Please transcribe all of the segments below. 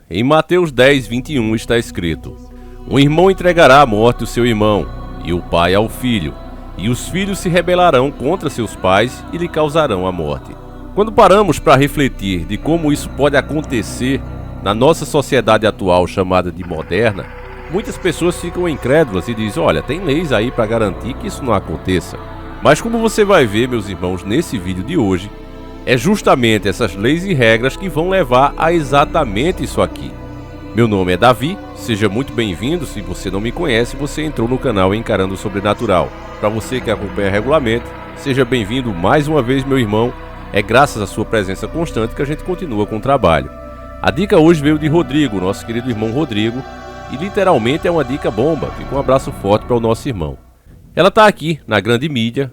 Em Mateus 10, 21 está escrito: um irmão entregará à morte o seu irmão, e o pai ao filho, e os filhos se rebelarão contra seus pais e lhe causarão a morte. Quando paramos para refletir de como isso pode acontecer na nossa sociedade atual chamada de moderna, muitas pessoas ficam incrédulas e dizem: olha, tem leis aí para garantir que isso não aconteça. Mas como você vai ver, meus irmãos, nesse vídeo de hoje, é justamente essas leis e regras que vão levar a exatamente isso aqui. Meu nome é Davi, seja muito bem-vindo. Se você não me conhece, você entrou no canal Encarando o Sobrenatural. Para você que acompanha regularmente, seja bem-vindo mais uma vez, meu irmão. É graças à sua presença constante que a gente continua com o trabalho. A dica hoje veio de Rodrigo, nosso querido irmão Rodrigo, e literalmente é uma dica bomba. Fica um abraço forte para o nosso irmão. Ela está aqui na grande mídia,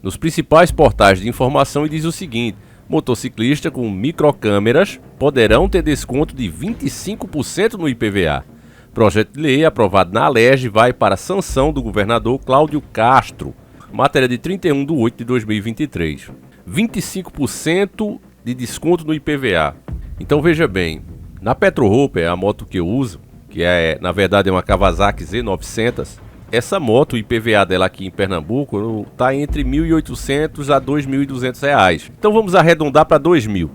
nos principais portais de informação, e diz o seguinte: motociclistas com microcâmeras poderão ter desconto de 25% no IPVA. Projeto de lei aprovado na Alerj vai para a sanção do governador Cláudio Castro. Matéria de 31 de 8 de 2023. 25% de desconto no IPVA. Então veja bem, na Petrohope, a moto que eu uso, que na verdade é uma Kawasaki Z900, essa moto, o IPVA dela aqui em Pernambuco, está entre R$ 1.800 a R$ 2.200. Então vamos arredondar para R$ 2.000. R$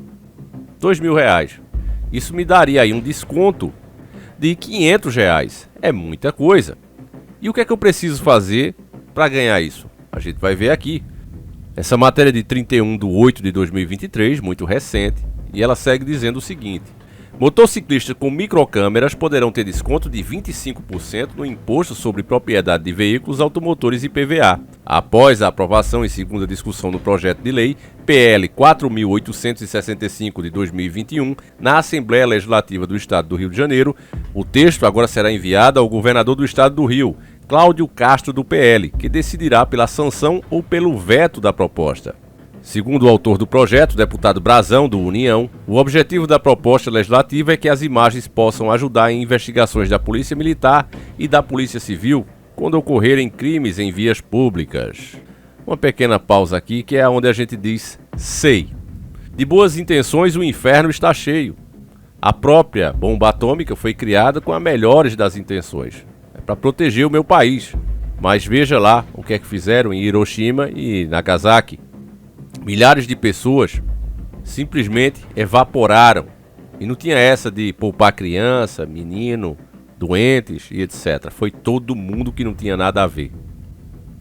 2.000. Isso me daria aí um desconto de R$ 500. É muita coisa. E o que é que eu preciso fazer para ganhar isso? A gente vai ver aqui. Essa matéria de 31 de 8 de 2023, muito recente, e ela segue dizendo o seguinte: motociclistas com microcâmeras poderão ter desconto de 25% no imposto sobre propriedade de veículos automotores IPVA. Após a aprovação em segunda discussão do projeto de lei PL 4.865 de 2021 na Assembleia Legislativa do Estado do Rio de Janeiro, o texto agora será enviado ao governador do Estado do Rio, Cláudio Castro, do PL, que decidirá pela sanção ou pelo veto da proposta. Segundo o autor do projeto, deputado Brazão, do União, o objetivo da proposta legislativa é que as imagens possam ajudar em investigações da Polícia Militar e da Polícia Civil quando ocorrerem crimes em vias públicas. Uma pequena pausa aqui, que é onde a gente diz sei. De boas intenções, o inferno está cheio. A própria bomba atômica foi criada com as melhores das intenções. É para proteger o meu país. Mas veja lá o que é que fizeram em Hiroshima e Nagasaki. Milhares de pessoas simplesmente evaporaram. E não tinha essa de poupar criança, menino, doentes e etc. Foi todo mundo que não tinha nada a ver.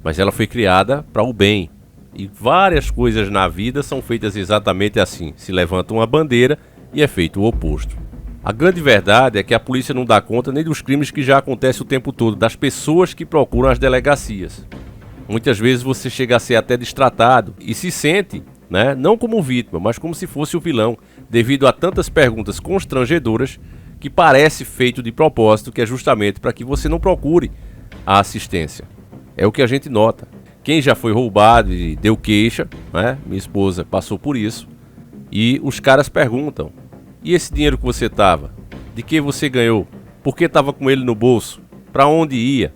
Mas ela foi criada para o bem. E várias coisas na vida são feitas exatamente assim. Se levanta uma bandeira e é feito o oposto. A grande verdade é que a polícia não dá conta nem dos crimes que já acontecem o tempo todo, das pessoas que procuram as delegacias. Muitas vezes você chega a ser até destratado e se sente, não como vítima, mas como se fosse o vilão, devido a tantas perguntas constrangedoras que parece feito de propósito, que é justamente para que você não procure a assistência. É o que a gente nota. Quem já foi roubado e deu queixa, minha esposa passou por isso, e os caras perguntam: e esse dinheiro que você estava? De que você ganhou? Por que estava com ele no bolso? Para onde ia?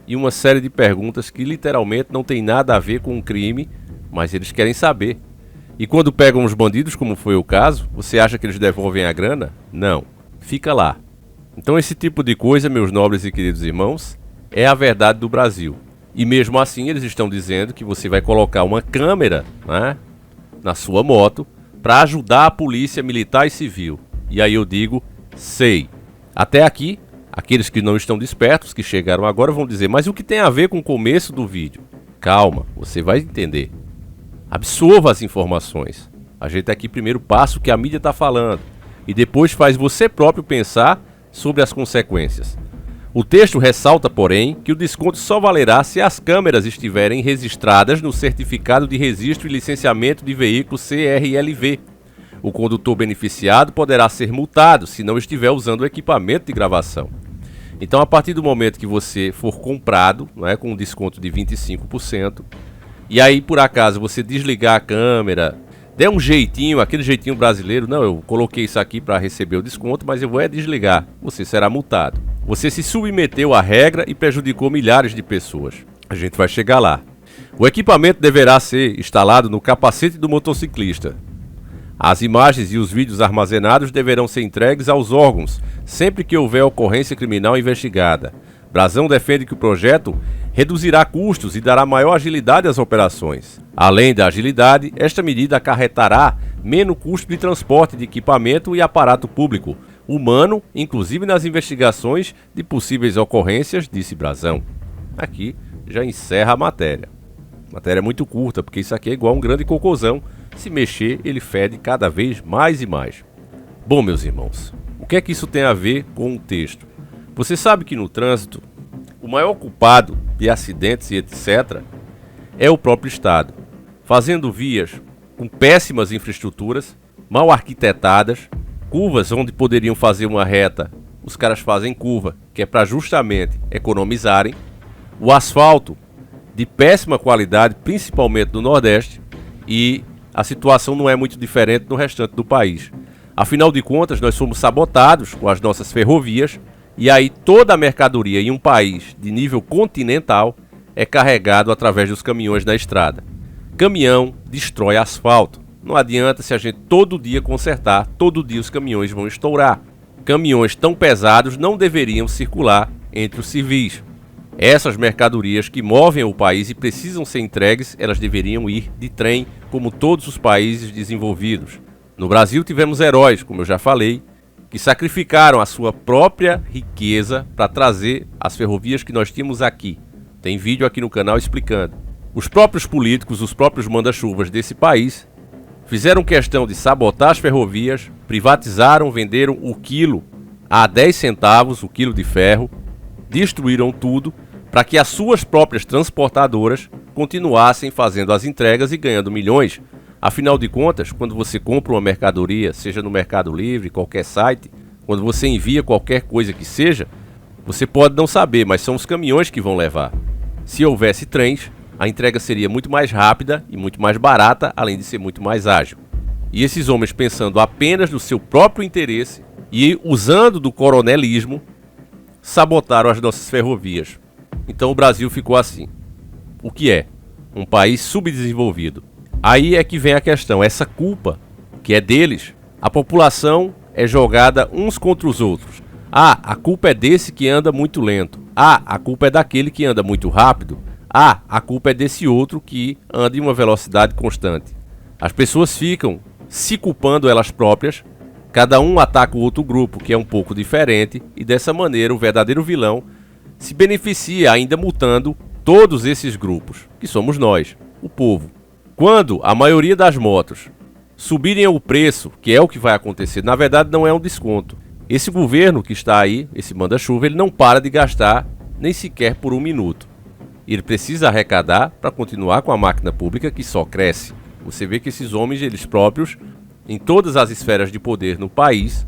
E uma série de perguntas que literalmente não tem nada a ver com um crime, mas eles querem saber. E quando pegam os bandidos, como foi o caso, você acha que eles devolvem a grana? Não. Fica lá. Então esse tipo de coisa, meus nobres e queridos irmãos, é a verdade do Brasil. E mesmo assim eles estão dizendo que você vai colocar uma câmera na sua moto para ajudar a polícia militar e civil. E aí eu digo, sei. Até aqui, aqueles que não estão despertos, que chegaram agora, vão dizer: mas o que tem a ver com o começo do vídeo? Calma, você vai entender. Absorva as informações. Ajeita aqui primeiro, passa o que a mídia está falando, e depois faz você próprio pensar sobre as consequências. O texto ressalta, porém, que o desconto só valerá se as câmeras estiverem registradas no Certificado de Registro e Licenciamento de Veículo CRLV. O condutor beneficiado poderá ser multado se não estiver usando o equipamento de gravação. Então, a partir do momento que você for comprado, com um desconto de 25%, e aí por acaso você desligar a câmera, der um jeitinho, aquele jeitinho brasileiro: não, eu coloquei isso aqui para receber o desconto, mas eu vou desligar, você será multado. Você se submeteu à regra e prejudicou milhares de pessoas. A gente vai chegar lá. O equipamento deverá ser instalado no capacete do motociclista. As imagens e os vídeos armazenados deverão ser entregues aos órgãos sempre que houver ocorrência criminal investigada. Brazão defende que o projeto reduzirá custos e dará maior agilidade às operações. Além da agilidade, esta medida acarretará menos custo de transporte de equipamento e aparato público, humano, inclusive nas investigações de possíveis ocorrências, disse Brazão. Aqui já encerra a matéria. Matéria muito curta, porque isso aqui é igual um grande cocôzão. Se mexer, ele fede cada vez mais e mais. Bom, meus irmãos, o que é que isso tem a ver com o texto? Você sabe que no trânsito, o maior culpado de acidentes e etc. é o próprio Estado, fazendo vias com péssimas infraestruturas, mal arquitetadas, curvas onde poderiam fazer uma reta, os caras fazem curva, que é para justamente economizarem, o asfalto de péssima qualidade, principalmente no Nordeste, e a situação não é muito diferente no restante do país. Afinal de contas, nós somos sabotados com as nossas ferrovias, e aí toda a mercadoria em um país de nível continental é carregado através dos caminhões na estrada. Caminhão destrói asfalto. Não adianta se a gente todo dia consertar, todo dia os caminhões vão estourar. Caminhões tão pesados não deveriam circular entre os civis. Essas mercadorias que movem o país e precisam ser entregues, elas deveriam ir de trem, como todos os países desenvolvidos. No Brasil tivemos heróis, como eu já falei, que sacrificaram a sua própria riqueza para trazer as ferrovias que nós tínhamos aqui. Tem vídeo aqui no canal explicando. Os próprios políticos, os próprios manda-chuvas desse país, fizeram questão de sabotar as ferrovias, privatizaram, venderam o quilo a 10 centavos, o quilo de ferro, destruíram tudo para que as suas próprias transportadoras continuassem fazendo as entregas e ganhando milhões. Afinal de contas, quando você compra uma mercadoria, seja no Mercado Livre, qualquer site, quando você envia qualquer coisa que seja, você pode não saber, mas são os caminhões que vão levar. Se houvesse trens, a entrega seria muito mais rápida e muito mais barata, além de ser muito mais ágil. E esses homens, pensando apenas no seu próprio interesse e usando do coronelismo, sabotaram as nossas ferrovias. Então o Brasil ficou assim. O que é? Um país subdesenvolvido. Aí é que vem a questão, essa culpa que é deles, a população é jogada uns contra os outros. Ah, a culpa é desse que anda muito lento. Ah, a culpa é daquele que anda muito rápido. Ah, a culpa é desse outro que anda em uma velocidade constante. As pessoas ficam se culpando elas próprias, cada um ataca o outro grupo que é um pouco diferente e dessa maneira o verdadeiro vilão se beneficia ainda multando todos esses grupos, que somos nós, o povo. Quando a maioria das motos subirem o preço, que é o que vai acontecer, na verdade não é um desconto. Esse governo que está aí, esse manda-chuva, ele não para de gastar nem sequer por um minuto. Ele precisa arrecadar para continuar com a máquina pública que só cresce. Você vê que esses homens, eles próprios, em todas as esferas de poder no país,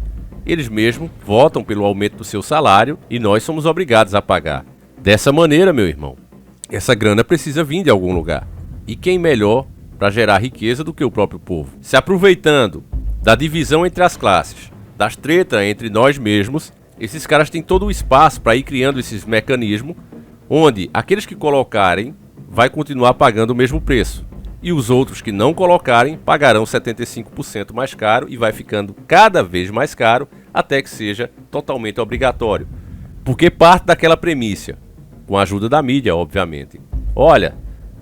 eles mesmos votam pelo aumento do seu salário e nós somos obrigados a pagar. Dessa maneira, meu irmão, essa grana precisa vir de algum lugar. E quem melhor para gerar riqueza do que o próprio povo? Se aproveitando da divisão entre as classes, das tretas entre nós mesmos, esses caras têm todo o espaço para ir criando esses mecanismos onde aqueles que colocarem vai continuar pagando o mesmo preço e os outros que não colocarem pagarão 75% mais caro e vai ficando cada vez mais caro até que seja totalmente obrigatório. Porque parte daquela premissa, com a ajuda da mídia, obviamente. Olha,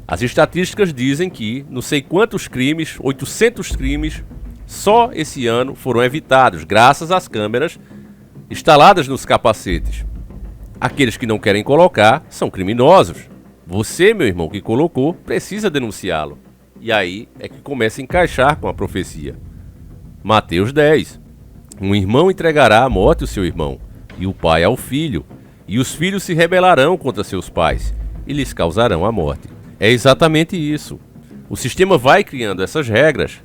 as estatísticas dizem que não sei quantos crimes, 800 crimes, só esse ano foram evitados graças às câmeras instaladas nos capacetes. Aqueles que não querem colocar são criminosos. Você, meu irmão, que colocou, precisa denunciá-lo. E aí é que começa a encaixar com a profecia. Mateus 10. Um irmão entregará à morte o seu irmão, e o pai ao filho, e os filhos se rebelarão contra seus pais, e lhes causarão a morte. É exatamente isso. O sistema vai criando essas regras,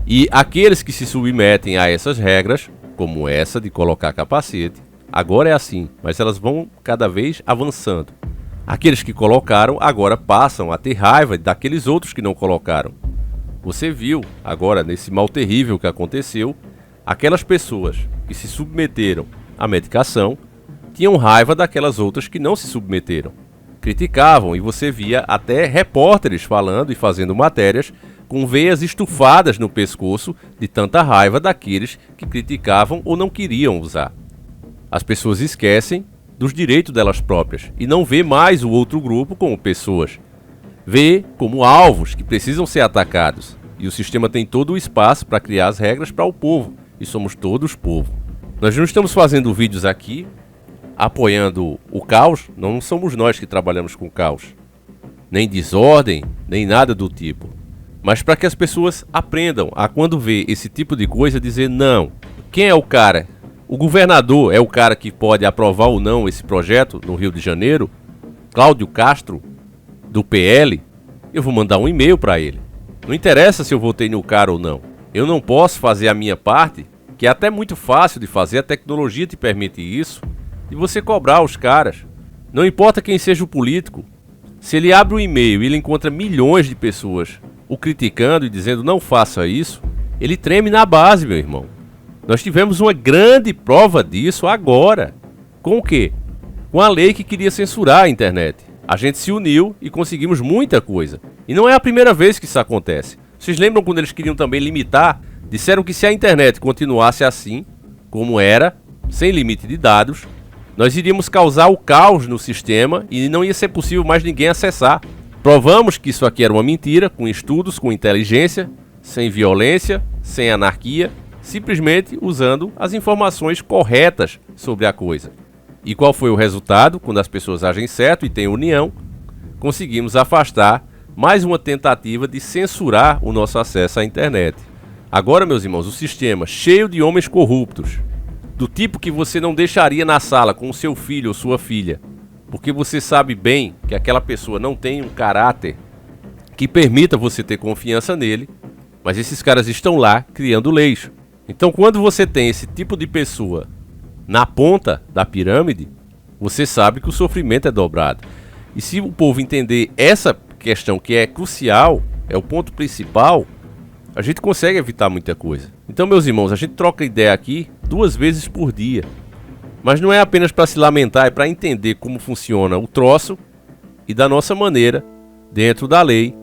e aqueles que se submetem a essas regras, como essa de colocar capacete, agora é assim, mas elas vão cada vez avançando. Aqueles que colocaram agora passam a ter raiva daqueles outros que não colocaram. Você viu agora nesse mal terrível que aconteceu, aquelas pessoas que se submeteram à medicação tinham raiva daquelas outras que não se submeteram. Criticavam e você via até repórteres falando e fazendo matérias com veias estufadas no pescoço de tanta raiva daqueles que criticavam ou não queriam usar. As pessoas esquecem dos direitos delas próprias e não vê mais o outro grupo como pessoas. Vê como alvos que precisam ser atacados. E o sistema tem todo o espaço para criar as regras para o povo. E somos todos povo. Nós não estamos fazendo vídeos aqui apoiando o caos. Não somos nós que trabalhamos com caos. Nem desordem, nem nada do tipo. Mas para que as pessoas aprendam a, quando vê esse tipo de coisa, dizer não. Quem é o cara? O governador é o cara que pode aprovar ou não esse projeto no Rio de Janeiro? Cláudio Castro, do PL? Eu vou mandar um e-mail para ele. Não interessa se eu votei no cara ou não. Eu não posso fazer a minha parte, que é até muito fácil de fazer, a tecnologia te permite isso, e você cobrar os caras. Não importa quem seja o político. Se ele abre um e-mail e ele encontra milhões de pessoas o criticando e dizendo não faça isso, ele treme na base, meu irmão. Nós tivemos uma grande prova disso agora. Com o quê? Com a lei que queria censurar a internet. A gente se uniu e conseguimos muita coisa. E não é a primeira vez que isso acontece. Vocês lembram quando eles queriam também limitar? Disseram que se a internet continuasse assim, como era, sem limite de dados, nós iríamos causar o caos no sistema e não ia ser possível mais ninguém acessar. Provamos que isso aqui era uma mentira, com estudos, com inteligência, sem violência, sem anarquia, simplesmente usando as informações corretas sobre a coisa. E qual foi o resultado? Quando as pessoas agem certo e têm união, conseguimos afastar mais uma tentativa de censurar o nosso acesso à internet. Agora, meus irmãos, o sistema cheio de homens corruptos, do tipo que você não deixaria na sala com o seu filho ou sua filha, porque você sabe bem que aquela pessoa não tem um caráter que permita você ter confiança nele, mas esses caras estão lá criando leis. Então, quando você tem esse tipo de pessoa na ponta da pirâmide, você sabe que o sofrimento é dobrado. E se o povo entender essa questão que é crucial, é o ponto principal, a gente consegue evitar muita coisa. Então, meus irmãos, a gente troca ideia aqui 2 vezes por dia. Mas não é apenas para se lamentar, é para entender como funciona o troço e da nossa maneira, dentro da lei,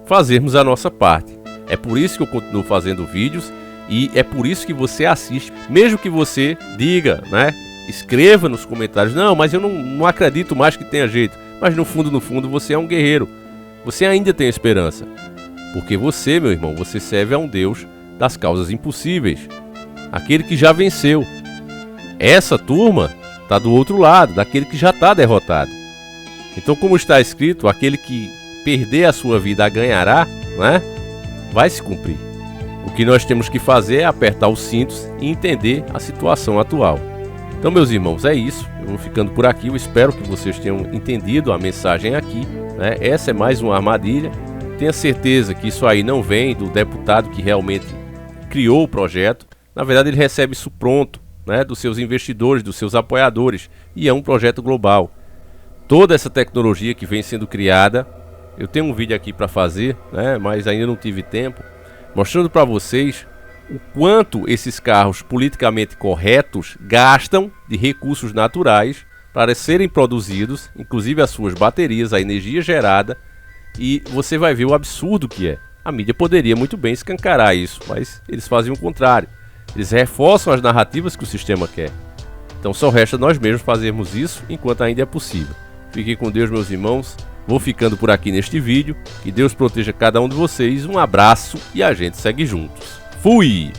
fazermos a nossa parte. É por isso que eu continuo fazendo vídeos. E é por isso que você assiste, mesmo que você diga, né? Escreva nos comentários, não, mas eu não acredito mais que tenha jeito. Mas no fundo, você é um guerreiro. Você ainda tem esperança. Porque você, meu irmão, você serve a um Deus das causas impossíveis. Aquele que já venceu. Essa turma está do outro lado, daquele que já está derrotado. Então, como está escrito, aquele que perder a sua vida a ganhará, né? Vai se cumprir. O que nós temos que fazer é apertar os cintos e entender a situação atual. Então, meus irmãos, é isso. Eu vou ficando por aqui. Eu espero que vocês tenham entendido a mensagem aqui, né? Essa é mais uma armadilha. Tenha certeza que isso aí não vem do deputado que realmente criou o projeto. Na verdade, ele recebe isso pronto, né? Dos seus investidores, dos seus apoiadores. E é um projeto global. Toda essa tecnologia que vem sendo criada, eu tenho um vídeo aqui para fazer, né? Mas ainda não tive tempo, mostrando para vocês o quanto esses carros politicamente corretos gastam de recursos naturais para serem produzidos, inclusive as suas baterias, a energia gerada, e você vai ver o absurdo que é. A mídia poderia muito bem escancarar isso, mas eles fazem o contrário. Eles reforçam as narrativas que o sistema quer. Então só resta nós mesmos fazermos isso enquanto ainda é possível. Fiquem com Deus, meus irmãos. Vou ficando por aqui neste vídeo. Que Deus proteja cada um de vocês. Um abraço e a gente segue juntos. Fui!